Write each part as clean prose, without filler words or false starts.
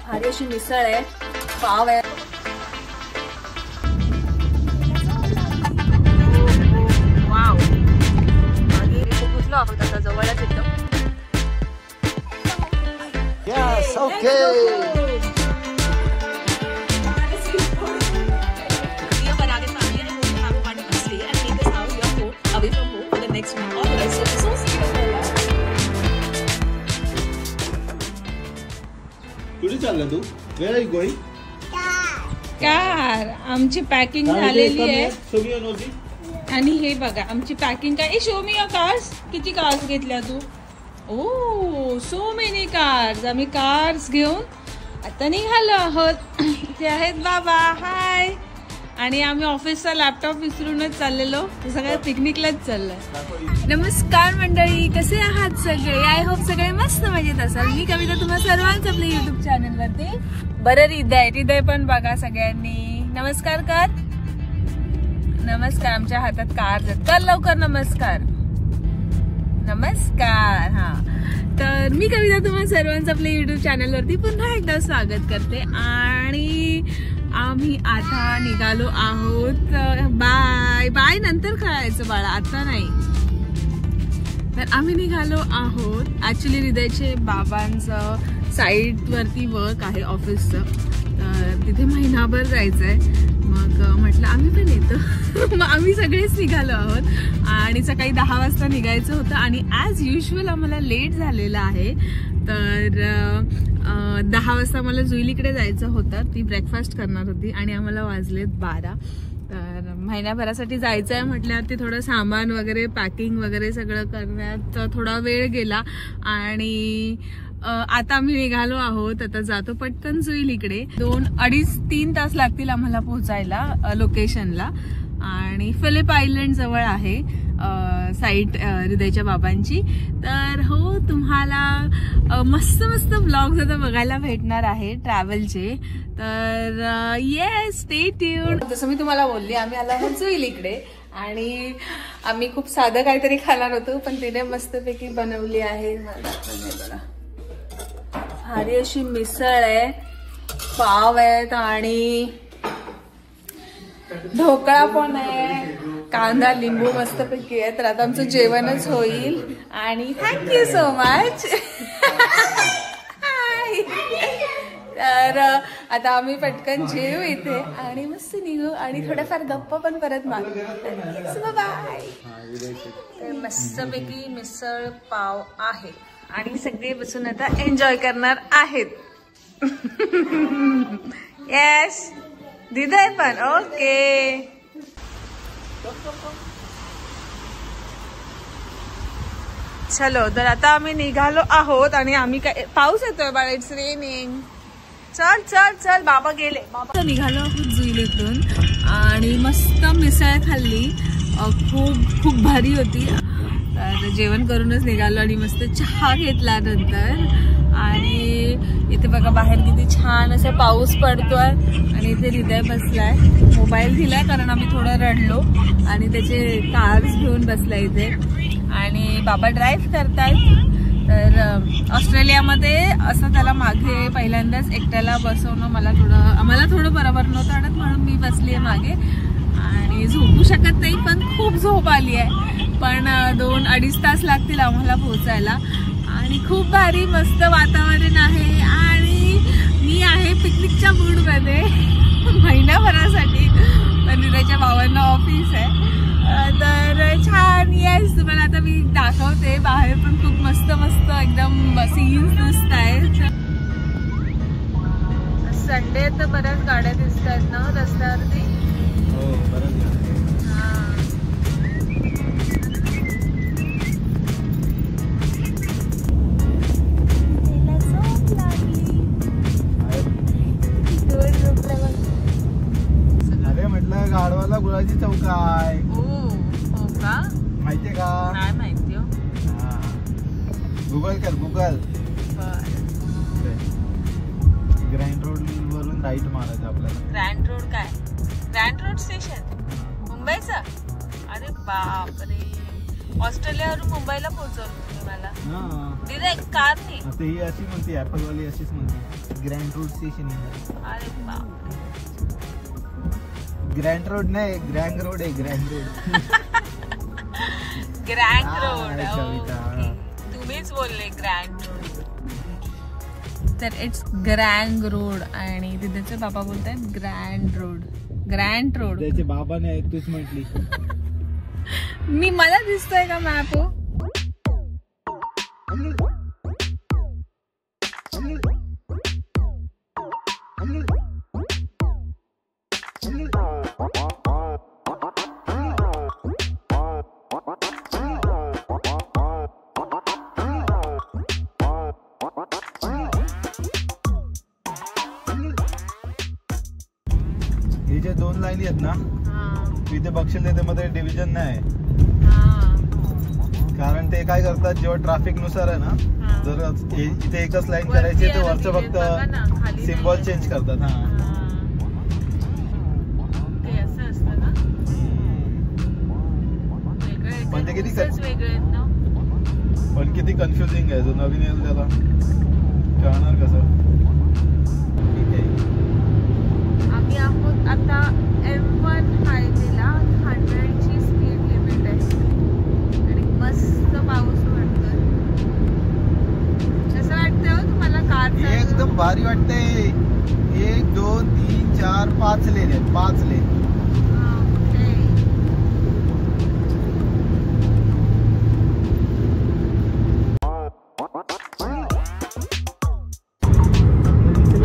भारी अशी मिसळ आहे, पाव आहे. वाव, आधी पोहोचलो आहोत आता जवळच एकदम. Yes, okay. कुठे चालला तू? Where are you going? Car. आमची पॅकिंग झालेली आहे. Show me your nosy. आणि हे बघा आमची पॅकिंग काय. Show me your cars. किती कार्स घेतल्या तू? ओ सो मेनी कार्स. आम्ही कार्स घेऊन आता निघालो आहोत. इथे आहेत बाबा. हाय. आणि आम्ही ऑफिसचा लॅपटॉप विसरूनच चाललेलो. सगळ्या पिकनिकलाच चाललोय. नमस्कार मंडळी, कसे आहात सगळे? आय होप सगळे मस्त मजेत असाल. मी कविता तुम्हा सर्वांचं आपल्या युट्यूब चॅनलवरती. बरं हृदय हृदय पण बघा सगळ्यांनी. नमस्कार कर. नमस्कार. आमच्या हातात कार कर लवकर. नमस्कार नमस्कार. हा तर मी कविता तुम्हा सर्वांचं आपल्या युट्यूब चॅनलवरती पुन्हा एकदा स्वागत करते. आणि आम्ही आता निघालो आहोत. बाय बाय नंतर खायचं बाळा, आता नाही. तर आम्ही निघालो आहोत. ऍक्च्युली हृदयचे बाबांचं साईटवरती वर्क आहे ऑफिसचं, तर तिथे महिनाभर जायचंय. मग म्हटलं आम्ही पण येतो. मग आम्ही सगळेच निघालो आहोत. आणि सकाळी 10 वाजता निघायचं होतं आणि ॲज युजल आम्हाला लेट झालेलं आहे. तर 10 वाजता मला जुईलीकडे जायचं होतं. ती ब्रेकफास्ट करणार होती आणि आम्हाला वाजलेत 12. तर महिन्याभरासाठी जायचं आहे म्हटल्यावरती थोडं सामान वगैरे पॅकिंग वगैरे सगळं करण्यात थोडा वेळ गेला. आणि आता आम्ही निघालो आहोत. आता जातो पटकन जुईलीकडे. 2, 2.5, 3 तास लागतील आम्हाला पोहोचायला लोकेशनला. आणि फिलिप आयलंड जवळ आहे साईट हृदयच्या बाबांची. तर हो, तुम्हाला मस्त मस्त ब्लॉग्स आता बघायला भेटणार आहे ट्रॅव्हलचे. तर येस, स्टे ट्यून्ड. जसं मी तुम्हाला बोलली, आम्ही आलो आहोत जुईलीकडे. आणि आम्ही खूप साधं काहीतरी खाणार होतो, पण तिने मस्तपैकी बनवली आहे. भारी अशी मिसळ आहे, पाव आहेत आणि ढोकळा पण आहे, कांदा लिंबू मस्तपैकी आहे. तर आता आमचं जेवणच होईल. आणि थँक्यू सो मच. तर आता आम्ही पटकन जेवू इथे आणि मस्त निघू आणि थोड्याफार गप्पा पण परत मागू. बाय. तर मस्तपैकी मिसळ पाव आहे आणि सगळे बसून आता एन्जॉय करणार आहेत. येस, दिदय पण. ओके. चलो, तर आता आम्ही निघालो आहोत. आणि आम्ही काय, पाऊस येतोय बाळा, इट्स रेनिंग. चल चल चल, बाबा गेले. बाबा निघालो आहोत जुईलीतून आणि मस्त मिसळ खाल्ली. खूप खूप भारी होती. तर जेवण करूनच निघालो आणि मस्त चहा घेतला नंतर. आणि इथे बघा बाहेर किती छान असं पाऊस पडतोय. आणि इथे हृदय बसलाय, मोबाईल दिलाय कारण आम्ही थोडं रडलो. आणि त्याचे कार्स घेऊन बसलाय इथे. आणि बाबा ड्राईव्ह करतायत. तर ऑस्ट्रेलियामध्ये असं त्याला मागे पहिल्यांदाच एकट्याला बसवणं आम्हाला थोडं बरोबर नव्हतं वाटत, म्हणून मी बसली आहे मागे. आणि झोपू शकत नाही, पण खूप झोप आली आहे. पण 2-2.5 तास लागतील आम्हाला पोहोचायला. आणि खूप भारी मस्त वातावरण आहे. आणि मी आहे पिकनिकच्या मूडमध्ये महिन्याभरासाठी. पण हृदयच्या भावांना ऑफिस आहे. तर छान. येस, तुम्हाला आता मी दाखवते. बाहेर पण खूप मस्त मस्त एकदम सीन्स दिसत आहेत. संडे तर बऱ्याच गाड्या दिसत आहेत ना रस्त्यावरती. गाडवाला गुळाची चौक आहे. हो का? माहितीये का? नाही माहिती. गुगल कर, गुगल. ग्रँड रोड वरून राईट मारायचं आपल्याला. ग्रँड रोड काय? ग्रँड रोड स्टेशन मुंबईचं? अरे बापरे. ऑस्ट्रेलियावरून मुंबईला पोहोचवलं तुम्ही मला. हा दिलं एक कार नाही. आता ही अशी म्हणते ऍपल वाली अशीच म्हणते ग्रँड रोड स्टेशन. अरे बाप, ग्रँड रोड नाही ग्रँड रोड आहे. Grant Road Grant Road. Kavita. तुम्हीच बोलले ग्रँड रोड. तर इट्स ग्रँड रोड आणि तिथे बाबा बोलतायत ग्रँड रोड. ग्रँड रोड त्याचे बाबाने तूच म्हटली. मी मला दिसतोय का मॅप? हो हे जे 2 लाईनी आहेत ना तिथे बघशील त्यामध्ये डिव्हिजन नाही. कारण ते काय करतात जेव्हा ट्रॅफिक नुसार आहे ना जर इथे एकच लाईन करायची तर वरचं फक्त सिम्बॉल चेंज करतात. हा पण ते किती पण किती कन्फ्युजिंग आहे. जो नवीन येईल त्याला कळणार कसं. ठीक आहे आम्ही आहोत आता M1 हायवेला. 100 ची स्पीड लिमिट आहे आणि मस्त पाऊस पडतोय. कसं वाटतंय हो तुम्हाला कार? एकदम भारी वाटतंय. 1 2 3 4 5 लेन आहेत. 5 लेन.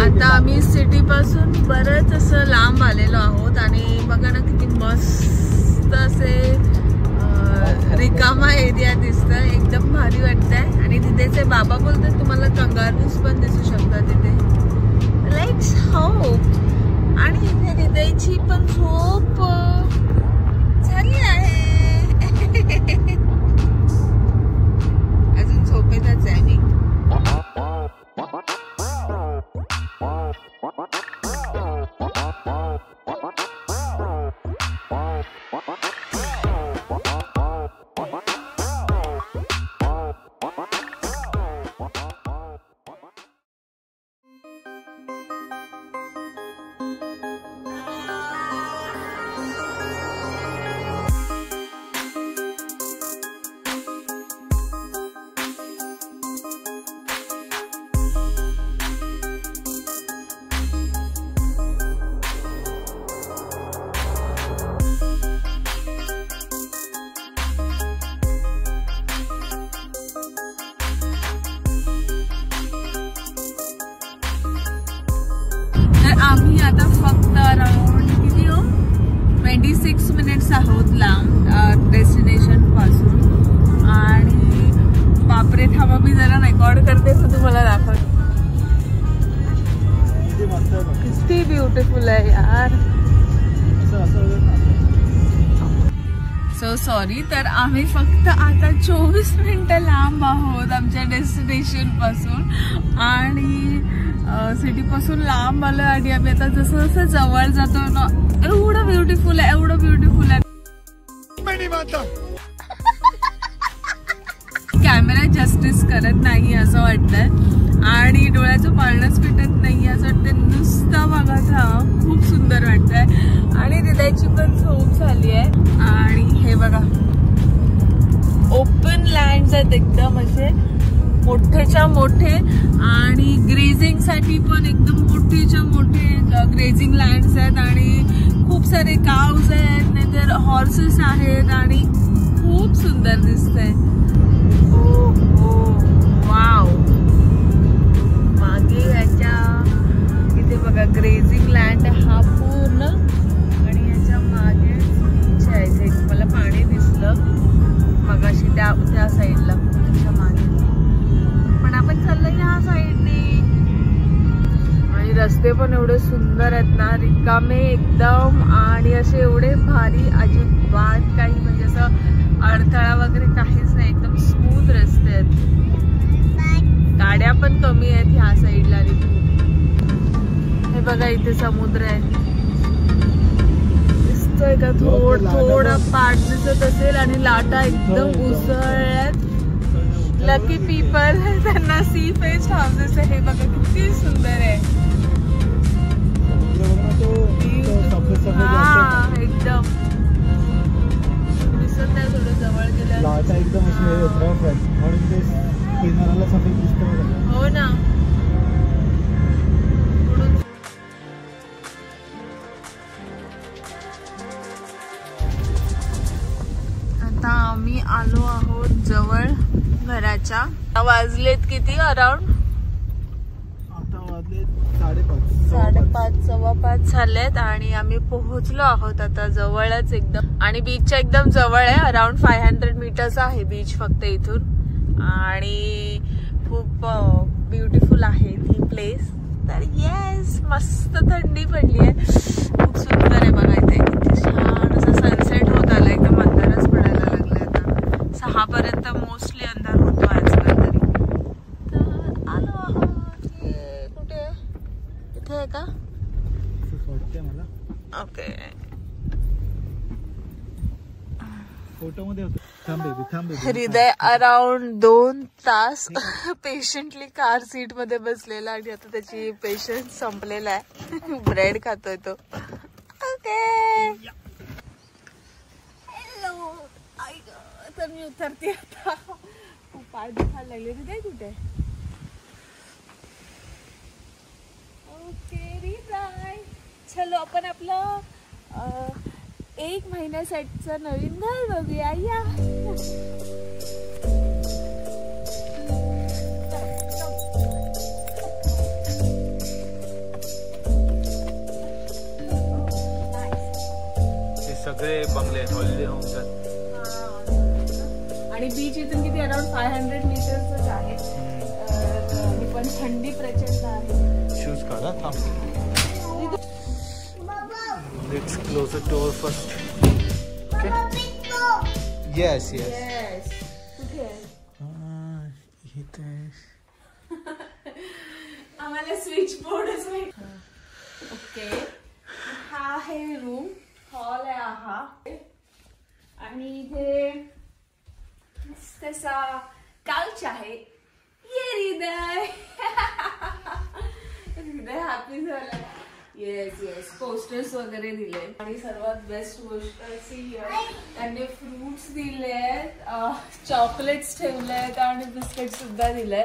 आता आम्ही सिटी पासून बरंच असं लांब आलेलो आहोत आणि बघा ना किती मस्त असे रिकामा एरिया दिसतोय. एकदम भारी वाटतंय आणि तिथेचे बाबा बोलतात तुम्हाला कंगारूज पण दिसू शकतात तिथे. Let's hope. आणि इथे हृदयची पण झोप झाली आहे. अजून झोपेतच आहे मी. आम्ही आता फक्त अराउंड किती हो 26 मिनिट्स आहोत लांब डेस्टिनेशन पासून. आणि बापरे थांबा मी जरा रेकॉर्ड करते तर तुम्हाला दाखवते. किती ब्युटिफुल आहे यार. So sorry. तर आम्ही फक्त आता 24 मिनिटं लांब आहोत आमच्या डेस्टिनेशन पासून आणि सिटी पासून लांब आलोय. आणि आम्ही आता जसं जसं जवळ जातो ना एवढं ब्युटिफुल आहे. एवढं ब्युटिफुल आहे. कॅमेरा जस्टिस करत नाही असं वाटतंय आणि डोळ्याचं पाळणंच पेटत नाही असं वाटतं. नुसता बघत हा खूप सुंदर वाटतंय आणि हृदयाची पण झोप झाली आहे. आणि हे बघा ओपन लँड्स आहेत एकदम असे मोठेच्या मोठे आणि ग्रेझिंग साठी पण एकदम मोठेच्या मोठे ग्रेझिंग लँड्स आहेत आणि खूप सारे काउज आहेत नाहीतर हॉर्सेस आहेत आणि खूप सुंदर दिसतंय. वाव. मागे याच्या इथे बघा ग्रेझिंग लँड हा पूर्ण आणि याच्या मागे बीच आहे. इथे मला पाणी दिसलं मगाशी त्या साईडला त्याच्या मागे. पण आपण चाललोय ह्या साईडने आणि रस्ते पण एवढे सुंदर आहेत ना रिकामे एकदम आणि असे एवढे भारी. अजिबात काही म्हणजे असं अडथळा वगैरे काहीच नाही. एकदम स्मूथ रस्ते आहेत. गाड्या पण कमी आहेत ह्या साईडला. हे बघा इथे समुद्र आहे. दिसतो दिसतोय का? थोडा पाठ दिसत असेल आणि लाटा एकदम उसळल्यात. लकी पीपल, त्यांना सी फेस्ड हाऊसेस आहे. हे बघा किती सुंदर आहे. हा एकदम दिसत नाही. थोडं जवळ गेलं हो ना. आता आम्ही आलो आहोत जवळ घराच्या. वाजलेत किती? अराउंड 5:30 5:15 झालेत आणि आम्ही पोहोचलो आहोत आता जवळच एकदम. आणि बीचच्या एकदम जवळ आहे. अराउंड 500 मीटर्स आहे बीच फक्त इथून. आणि खूप ब्युटिफुल आहे ती प्लेस. तर येस, मस्त थंडी पडली आहे. खूप सुंदर आहे बघा इथे. किती छान असा सनसेट होत आला. एकदम अंधारच पडायला लागलाय. आता 6 पर्यंत मोस्टली अंधार होतो आजकाल तरी. तर आलो आहोत. कुठे आहे? इथे आहे का? ओके. हृदय अराउंड 2 तास पेशंटली कार सीट मध्ये बसलेला आणि आता त्याची पेशन्स संपलेला आहे. ब्रेड खातोय तो. ओके. हॅलो. तर मी उतरते आता. पाय दुखायला लागले. हृदय कुठे? ओके हृदय, चलो आपण आपलं 1 महिन्यासाठीचं नवीन घर बघूया. या सगळे बंगले हॉलिडे होम्स आहेत. आणि बीच इथून किती? अराउंड 500 मीटर्सच आहे. पण थंडी प्रचंड आहे. शूज काढा. थांब. Let's close the door first. Okay. Yes. कुठे आहे? इथे. आम्हाला स्विच बोर्डच माहिती. ओके. हा आहे रूम. हॉल आहे हा. आणि इथे तसा काउच आहे. ये हृदय. हृदय हॅपी झाला. येस पोस्टर्स वगैरे दिले. आणि सर्वात बेस्ट गोष्ट अशी त्यांनी फ्रुट्स दिलेत, चॉकलेट्स ठेवलेत आणि बिस्किट सुद्धा दिले.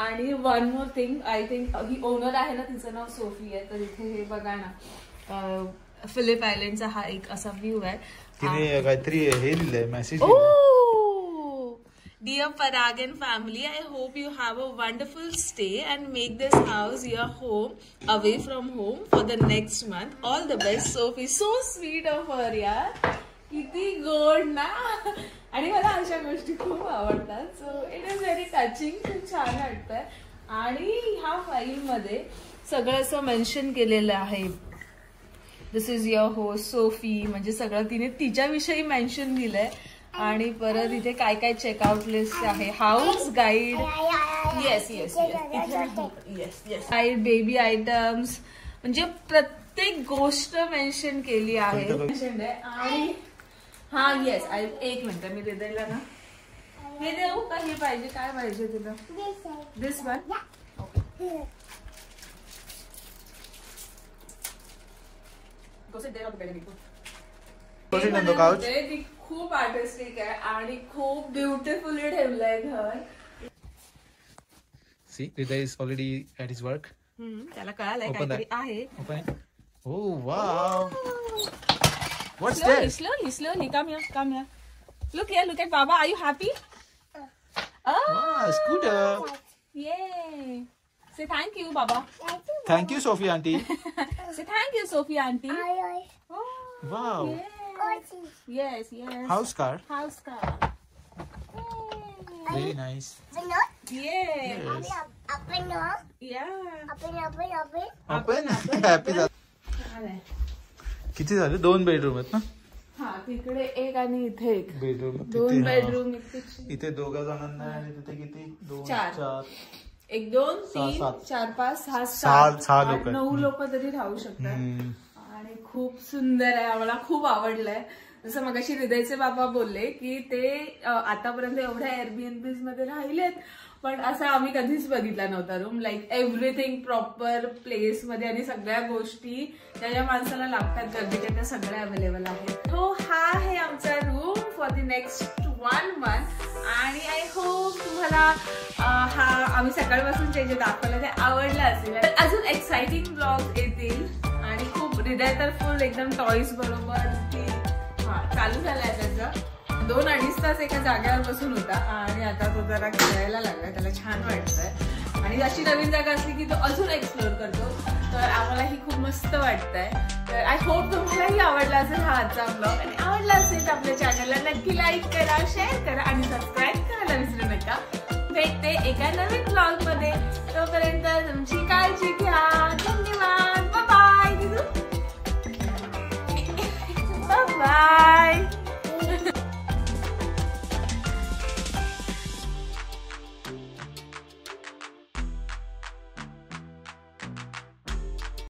आणि one more thing, I think he owner आहे ना, तिचं नाव सोफी आहे. तर इथे हे बघा ना, फिलिप आयलंडचा हा एक असा व्ह्यू आहे. तिने काहीतरी हे दिलंय message. Dear Paragon family, I hope you have a wonderful stay and make this house your home away from home for the next month. All the best, Sophie. So sweet of her, यार. किती गोड ना. आणि मला अशा गोष्टी खूप आवडतात. So it is very touching. खूप छान वाटतंय. आणि ह्या फाईल मध्ये सगळं असं मेन्शन केलेलं आहे. दिस इज युअर होस्ट सोफी. म्हणजे सगळं तिने तिच्याविषयी मेन्शन दिलंय. आणि परत इथे काय काय चेकआउट लिस्ट आहे. House guide. Yes guide, baby items, म्हणजे प्रत्येक गोष्ट मेन्शन केली आहे. आणि हा येस, एक मिनिट मी हृदयला ना हे देऊ का? हे पाहिजे? काय पाहिजे तुला? दिस वन. खूप आर्टिस्टिक आहे आणि खूप ब्युटिफुली ठेवलंय घर. See, Hriday is already at his work. त्याला कळालंय काहीतरी आहे. Oh wow. What's that? Slowly. Come here. Look at Baba. Are you happy? Wow, scooter. Yay. Say thank you, Baba. Thank you, Sophie auntie. Say thank you, Sophie auntie. Oh, Wow. Yes. House car. Very nice. Yes. Open. Yeah. Open. Happy झालं. किती झाले? 2 bedroom आहेत ना? हा, तिकडे एक आणि इथे एक. बेडरूम. 2 बेडरूम. इथे 2 जणांना आणि तिथे किती? 2 4 1 2 3 4 5 6 6 लोक 9 लोक तरी राहू शकतात. आणि खूप सुंदर आहे, आम्हाला खूप आवडलंय. जसं मगाशी हृदयचे बाबा बोलले की ते आतापर्यंत एवढ्या एअरबीएनबीज मध्ये राहिलेत, पण असं आम्ही कधीच बघितला नव्हता room. Like everything proper place मध्ये आणि सगळ्या गोष्टी ज्या ज्या माणसाला लागतात गरजेच्या त्या सगळ्या अवेलेबल आहेत. तो हा आहे आमचा room for the next 1 month. आणि आय होप तुम्हाला हा आम्ही सकाळपासून जे जे दाखवलं ते आवडलं असेल. अजून एक्साइटिंग ब्लॉग्स येतील आणि खूप हृदय तर फुल एकदम टॉईज बरोबर चालू झालाय त्याचं. 2-2.5 तास एका जागेवर बसून होता आणि आता तो जरा खेळायला लागलाय, त्याला छान वाटतंय. आणि अशी नवीन जागा असली की तो अजून एक्सप्लोर करतो, तर आम्हालाही खूप मस्त वाटतंय. तर आय होप तुम्हालाही आवडला असेल हा आजचा ब्लॉग. आणि आवडला असेल तर आपल्या चॅनलला नक्की लाईक करा, शेअर करा आणि सबस्क्राईब करायला विसरू नका. भेटते एका नवीन ब्लॉग मध्ये. तोपर्यंत तुमची काळजी घ्या.